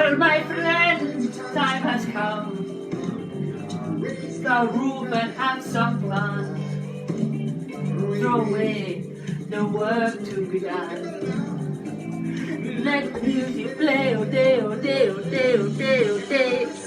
Well, my friend, time has come. The roof and have some fun. Throw away the work to be done. Let the music play, oh day, oh day, oh day, oh day, oh day.